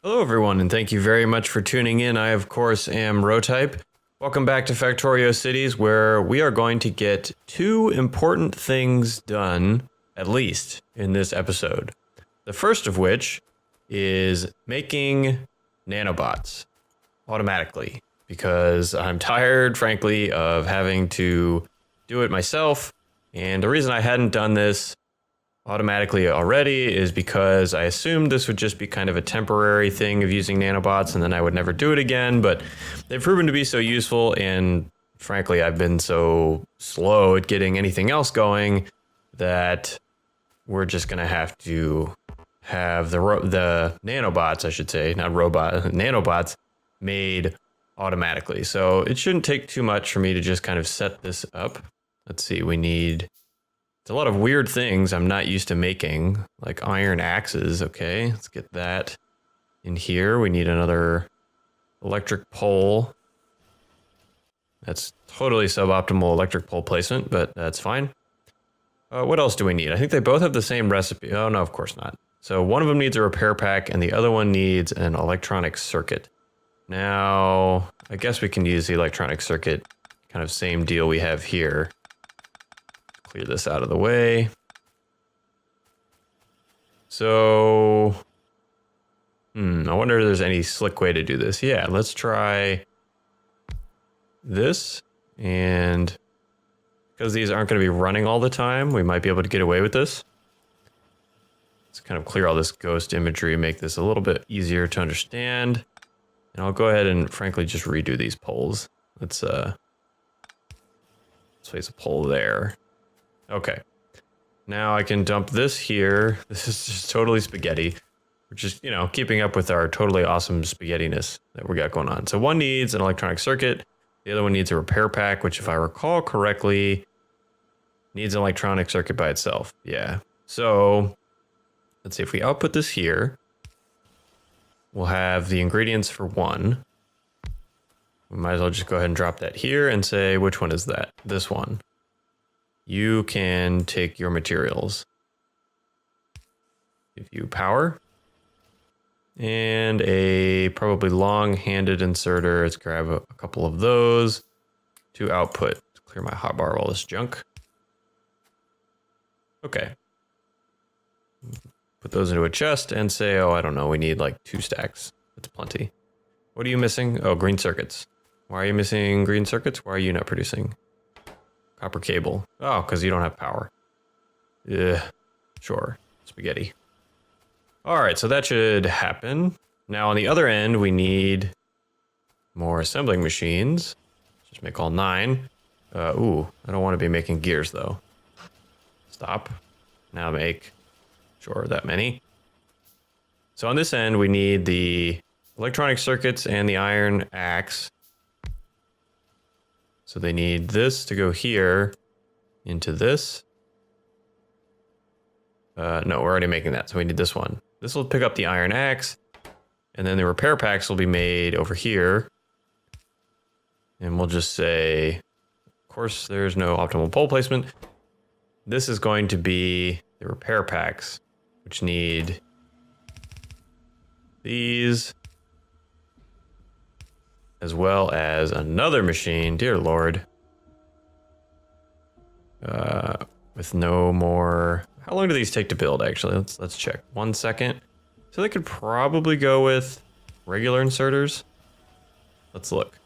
Hello everyone, and thank you very much for tuning in. I, of course, am Rotype. Welcome back to Factorio Cities, where we are going to get two important things done, at least, in this episode. The first of which is making nanobots automatically, because I'm tired, frankly, of having to do it myself. And the reason I hadn't done this automatically already is because I assumed this would just be kind of a temporary thing of using nanobots and then I would never do it again, but they've proven to be so useful, and frankly I've been so slow at getting anything else going that we're just gonna have to have the nanobots, I should say, not robot, nanobots made automatically. So it shouldn't take too much for me to just kind of set this up. Let's see, we need it's a lot of weird things I'm not used to making, like iron axes. Okay, let's get that in here. We need another electric pole. That's totally suboptimal electric pole placement, but that's fine. What else do we need? I think they both have the same recipe. Oh, no, of course not. So one of them needs a repair pack and the other one needs an electronic circuit. Now, I guess we can use the electronic circuit, kind of same deal we have here. Clear this out of the way. So, I wonder if there's any slick way to do this. Yeah, let's try this. And because these aren't going to be running all the time, we might be able to get away with this. Let's kind of clear all this ghost imagery, make this a little bit easier to understand. And I'll go ahead and frankly just redo these poles. Let's place a pole there. Okay, now I can dump this here. This is just totally spaghetti. We're just, keeping up with our totally awesome spaghettiness that we got going on. So one needs an electronic circuit. The other one needs a repair pack, which if I recall correctly, needs an electronic circuit by itself. Yeah, so let's see, if we output this here, we'll have the ingredients for one. We might as well just go ahead and drop that here and say, which one is that? This one. You can take your materials. Give you power and a probably long-handed inserter. Let's grab a couple of those to output. Clear my hotbar of all this junk. Okay. Put those into a chest and say, oh, I don't know, we need like 2 stacks. That's plenty. What are you missing? Oh, green circuits. Why are you missing green circuits? Why are you not producing? Copper cable. Oh, because you don't have power. Yeah, sure. Spaghetti. All right, so that should happen. Now on the other end, we need more assembling machines. Just make all 9. Ooh, I don't want to be making gears though. Stop. Now make, sure, that many. So on this end, we need the electronic circuits and the iron axe. So they need this to go here into this. No, we're already making that, so we need this one. This will pick up the iron axe, and then the repair packs will be made over here. And we'll just say, of course, there's no optimal pole placement. This is going to be the repair packs, which need these, as well as another machine, dear Lord, with no more. How long do these take to build? Actually, let's check. 1 second. So they could probably go with regular inserters. Let's look.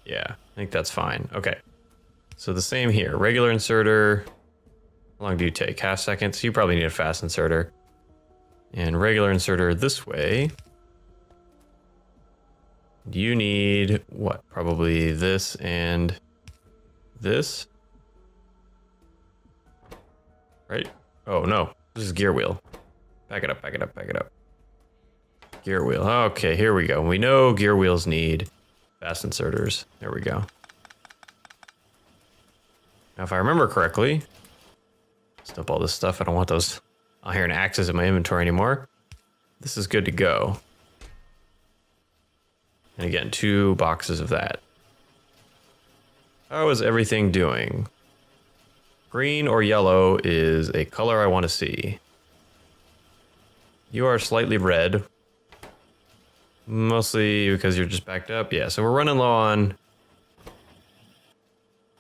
Yeah, I think that's fine. Okay, so the same here. Regular inserter. How long do you take? Half second. So you probably need a fast inserter. And regular inserter this way. You need what? Probably this and this. Right? Oh no, this is gear wheel. Back it up, back it up, back it up. Gear wheel. Okay, here we go. We know gear wheels need fast inserters. There we go. Now, if I remember correctly, stop all this stuff. I don't want those iron axes in my inventory anymore. This is good to go. And again, 2 boxes of that. How is everything doing? Green or yellow is a color I want to see. You are slightly red. Mostly because you're just backed up. Yeah, so we're running low on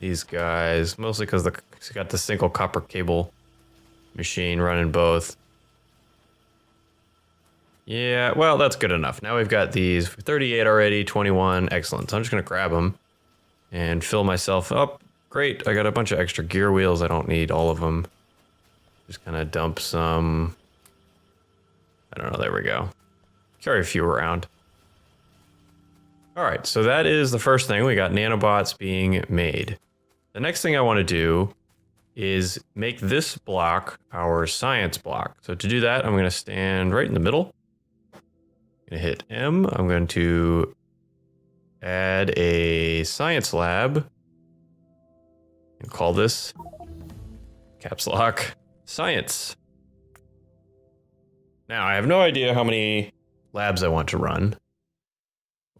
these guys. Mostly because it's got the single copper cable machine running both. Yeah, well, that's good enough. Now we've got these 38 already, 21. Excellent. So I'm just going to grab them and fill myself up. Great. I got a bunch of extra gear wheels. I don't need all of them. Just kind of dump some. I don't know. There we go. Carry a few around. All right, so that is the first thing. We got nanobots being made. The next thing I want to do is make this block our science block. So to do that, I'm going to stand right in the middle. I'm going to hit M. I'm going to add a science lab and call this caps lock science. Now, I have no idea how many labs I want to run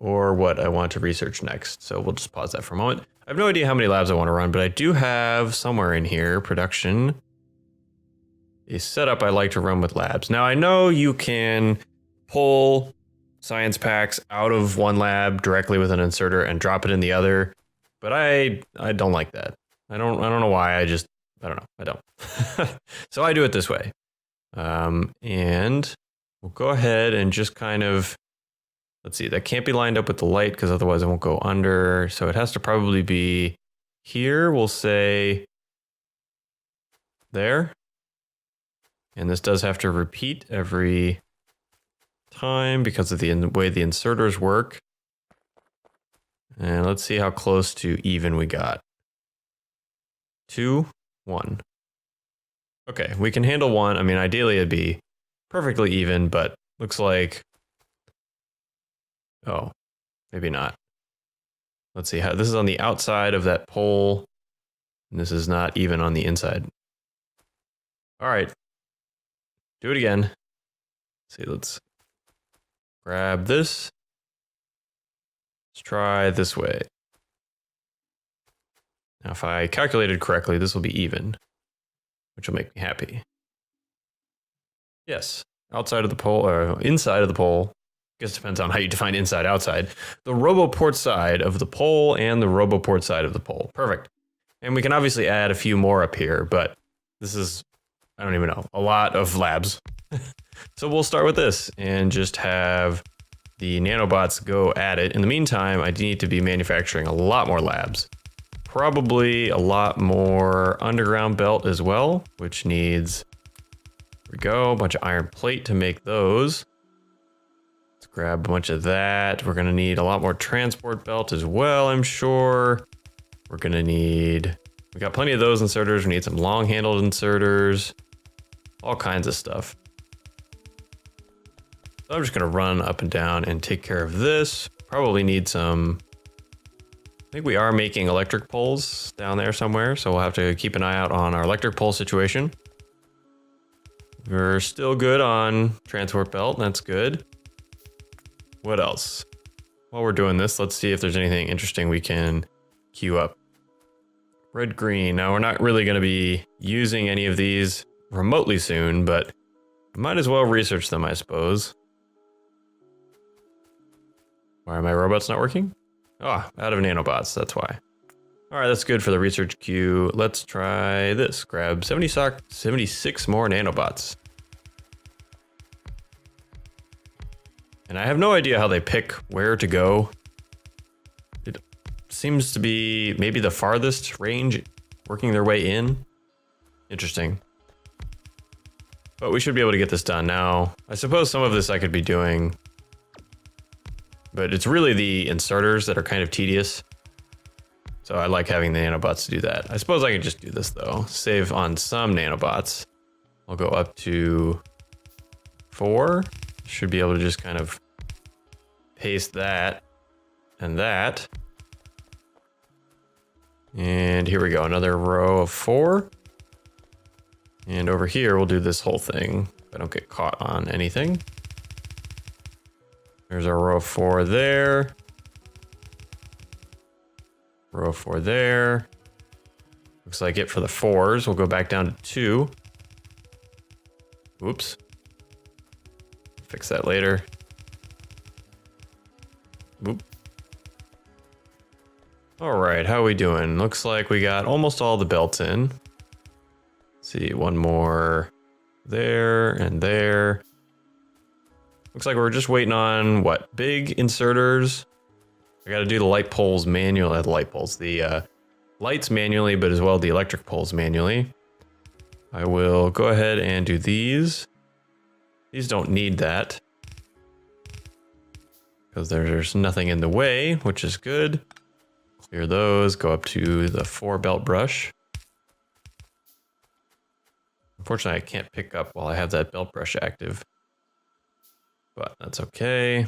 or what I want to research next. So we'll just pause that for a moment. I have no idea how many labs I want to run, but I do have somewhere in here, production, a setup I like to run with labs. Now I know you can pull science packs out of one lab directly with an inserter and drop it in the other, but I don't like that. I don't know why. I don't know. I don't. So I do it this way. And we'll go ahead and just kind of, let's see, that can't be lined up with the light because otherwise it won't go under. So it has to probably be here. We'll say there. And this does have to repeat every time because of the way the inserters work. And let's see how close to even we got. 2, 1. Okay, we can handle 1. I mean, ideally it'd be perfectly even, but looks like, oh, maybe not. Let's see how this is on the outside of that pole, and this is not even on the inside. All right, do it again. Let's see, let's grab this. Let's try this way. Now, if I calculated correctly, this will be even, which will make me happy. Yes, outside of the pole, or inside of the pole. I guess it depends on how you define inside, outside. The RoboPort side of the pole and the RoboPort side of the pole. Perfect. And we can obviously add a few more up here, but this is, I don't even know, a lot of labs. So we'll start with this and just have the nanobots go at it. In the meantime, I need to be manufacturing a lot more labs. Probably a lot more underground belt as well, which needs, here we go, a bunch of iron plate to make those. Let's grab a bunch of that. We're gonna need a lot more transport belt as well, I'm sure. We're gonna need, we got plenty of those inserters. We need some long handled inserters, all kinds of stuff. So I'm just gonna run up and down and take care of this. Probably need some, I think we are making electric poles down there somewhere, so we'll have to keep an eye out on our electric pole situation. We're still good on transport belt, that's good. What else? While we're doing this, let's see if there's anything interesting we can queue up. Red, green. Now we're not really gonna be using any of these remotely soon, but might as well research them, I suppose. Why are my robots not working? Oh, out of nanobots, that's why. All right, that's good for the research queue. Let's try this. Grab 76 more nanobots. And I have no idea how they pick where to go. It seems to be maybe the farthest range, working their way in. Interesting. But we should be able to get this done now. I suppose some of this I could be doing, but it's really the inserters that are kind of tedious. So I like having the nanobots to do that. I suppose I can just do this though. Save on some nanobots. I'll go up to 4. Should be able to just kind of paste that and that. And here we go, another row of 4. And over here, we'll do this whole thing if I don't get caught on anything. There's our row of 4 there. Row of 4 there. Looks like it for the 4s. We'll go back down to 2. Oops. fix that later. Oop. All right, how are we doing? Looks like we got almost all the belts in. Let's see, one more there and there. Looks like we're just waiting on what? Big inserters. I got to do the light poles manually. The lights manually, but as well the electric poles manually. I will go ahead and do these. These don't need that because there's nothing in the way, which is good. Clear those, go up to the 4 belt brush. Unfortunately, I can't pick up while I have that belt brush active, but that's okay.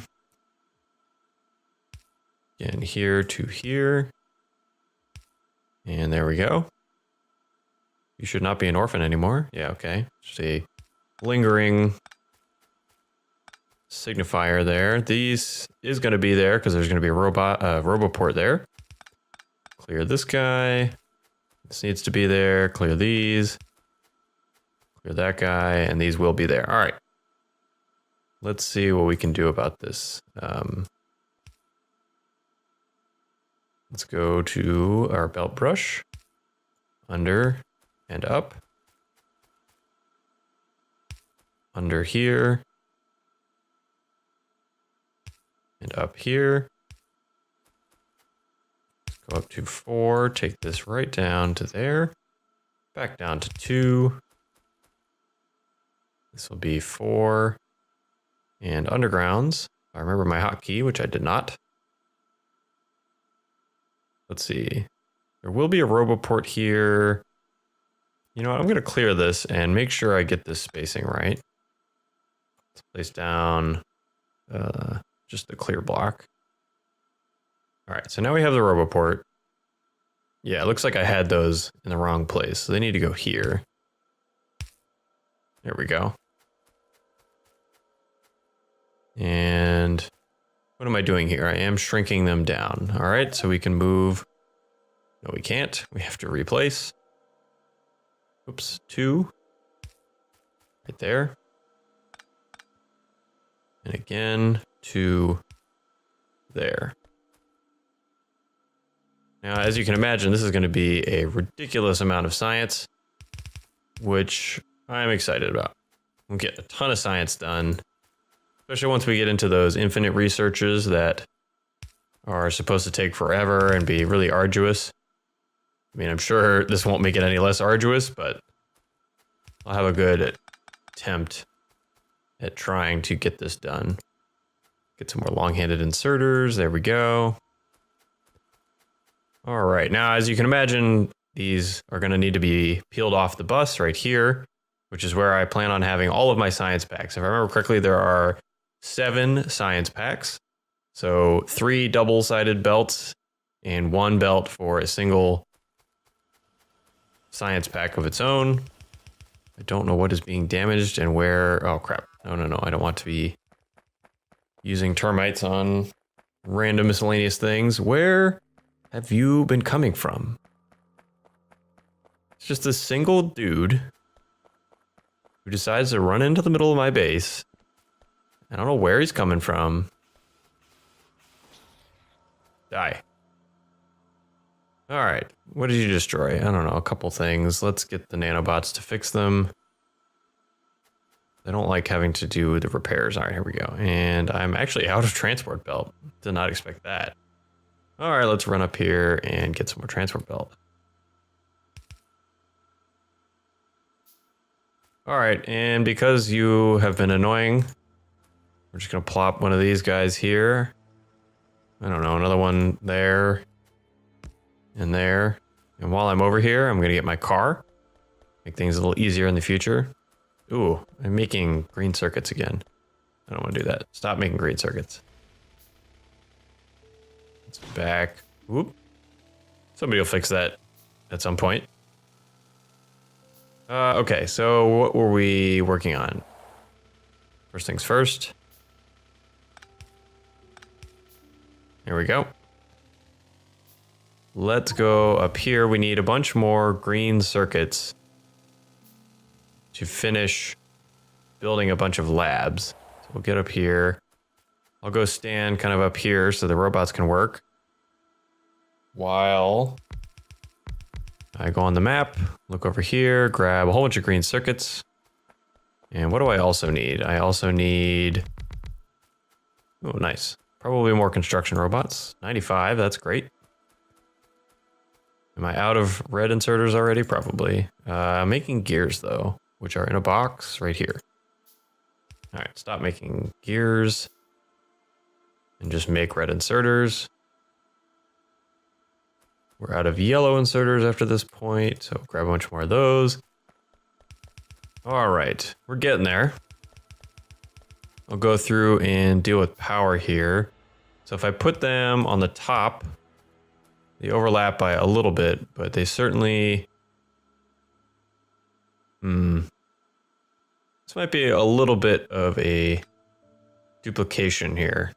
Again, here to here. And there we go. You should not be an orphan anymore. Yeah, okay. Just a lingering signifier there. These is going to be there because there's going to be a roboport there. Clear this guy. This needs to be there. Clear these. Clear that guy, and these will be there. All right. Let's see what we can do about this. Let's go to our belt brush. Under and up. Under here. And up here. Go up to 4, take this right down to there. Back down to 2. This will be 4. And undergrounds. I remember my hotkey, which I did not. Let's see. There will be a roboport here. You know what? I'm going to clear this and make sure I get this spacing right. Let's place down just the clear block. All right, so now we have the roboport. Yeah, it looks like I had those in the wrong place. So they need to go here. There we go. And what am I doing here? I am shrinking them down. All right, so we can move. No, we can't. We have to replace. Oops, 2. Right there. And again, 2 there. Now, as you can imagine, this is going to be a ridiculous amount of science, which I'm excited about. We'll get a ton of science done, especially once we get into those infinite researches that are supposed to take forever and be really arduous. I mean, I'm sure this won't make it any less arduous, but I'll have a good attempt at trying to get this done. Get some more long-handed inserters. There we go. All right, now as you can imagine, these are going to need to be peeled off the bus right here, which is where I plan on having all of my science packs. If I remember correctly, there are 7 science packs. So 3 double-sided belts and 1 belt for a single science pack of its own. I don't know what is being damaged and where. Oh, crap. No. I don't want to be using termites on random miscellaneous things. Where have you been coming from? It's just a single dude who decides to run into the middle of my base. I don't know where he's coming from. Die. All right. What did you destroy? I don't know. A couple things. Let's get the nanobots to fix them. I don't like having to do the repairs. All right, here we go. And I'm actually out of transport belt. Did not expect that. All right, let's run up here and get some more transport belt. All right, and because you have been annoying, we're just gonna plop one of these guys here. I don't know, another one there and there. And while I'm over here, I'm gonna get my car. Make things a little easier in the future. Ooh, I'm making green circuits again. I don't want to do that. Stop making green circuits. It's back. Whoop. Somebody will fix that at some point. Okay, so what were we working on? First things first. There we go. Let's go up here. We need a bunch more green circuits to finish building a bunch of labs. So we'll get up here. I'll go stand kind of up here so the robots can work. While I go on the map, look over here, grab a whole bunch of green circuits. And what do I also need? I also need, oh, nice. Probably more construction robots. 95, that's great. Am I out of red inserters already? Probably. I'm making gears though, which are in a box right here. All right, stop making gears and just make red inserters. We're out of yellow inserters after this point, so grab a bunch more of those. All right, we're getting there. I'll go through and deal with power here. So if I put them on the top, they overlap by a little bit, but they certainly... This might be a little bit of a duplication here.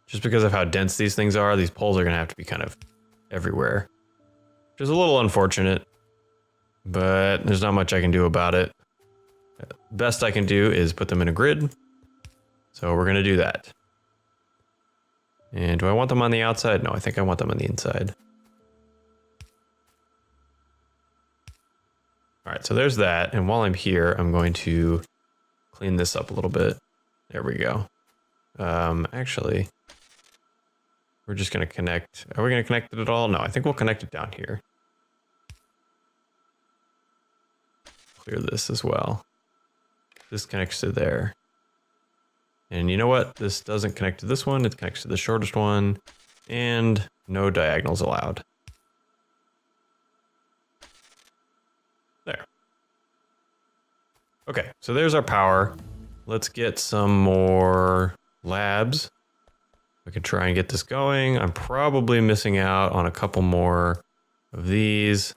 Just because of how dense these things are, these poles are gonna have to be kind of everywhere. Which is a little unfortunate, but there's not much I can do about it. Best I can do is put them in a grid. So we're gonna do that. And do I want them on the outside? No, I think I want them on the inside. All right, so there's that. And while I'm here, I'm going to clean this up a little bit. There we go. Actually, we're just gonna connect. Are we gonna connect it at all? No, I think we'll connect it down here. Clear this as well. This connects to there. And you know what? This doesn't connect to this one. It connects to the shortest one. And no diagonals allowed. There. Okay, so there's our power. Let's get some more labs. I could try and get this going. I'm probably missing out on a couple more of these.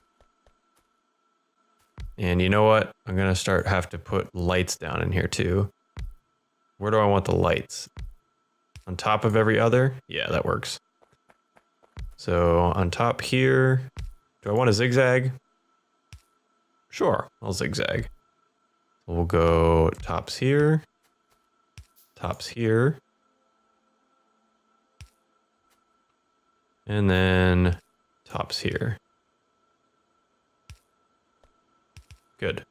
And you know what? I'm gonna have to put lights down in here too. Where do I want the lights? On top of every other? Yeah, that works. So on top here, do I want a zigzag? Sure, I'll zigzag. So we'll go tops here, and then tops here. Good.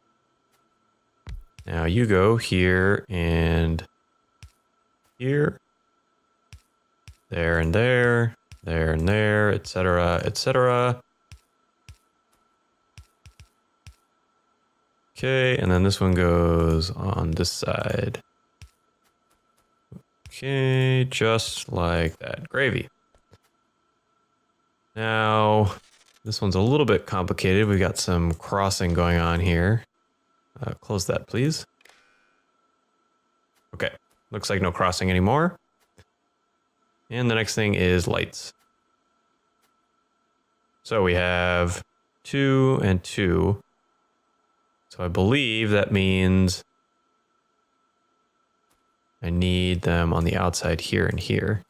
Now you go here and here, there and there, there and there, etc., etc. Okay, and then this one goes on this side. Okay, just like that. Gravy. Now, this one's a little bit complicated. We got some crossing going on here. Close that, please. Okay, looks like no crossing anymore. And the next thing is lights. So we have 2 and 2. So I believe that means I need them on the outside here and here.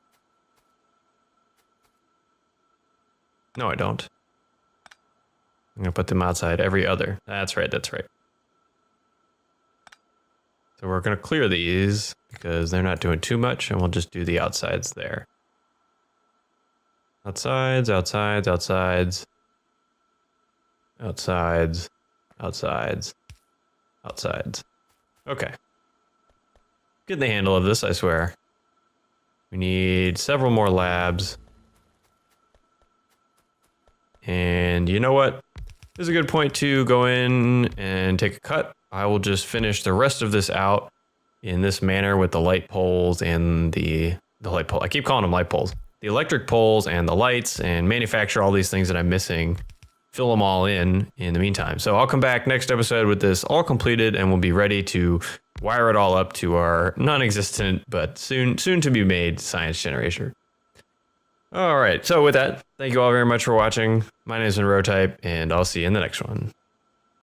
No, I don't. I'm gonna put them outside every other. That's right, that's right. So we're gonna clear these because they're not doing too much, and we'll just do the outsides there. Outsides, outsides, outsides. Outsides, outsides, outsides. Okay. Getting the handle of this, I swear. We need several more labs. And you know what? This is a good point to go in and take a cut. I will just finish the rest of this out in this manner with the light poles and the light pole. I keep calling them light poles. The electric poles and the lights, and manufacture all these things that I'm missing. Fill them all in the meantime. So I'll come back next episode with this all completed, and we'll be ready to wire it all up to our non-existent but soon to be made science generator. All right, so with that, thank you all very much for watching. My name is Nanobots, and I'll see you in the next one.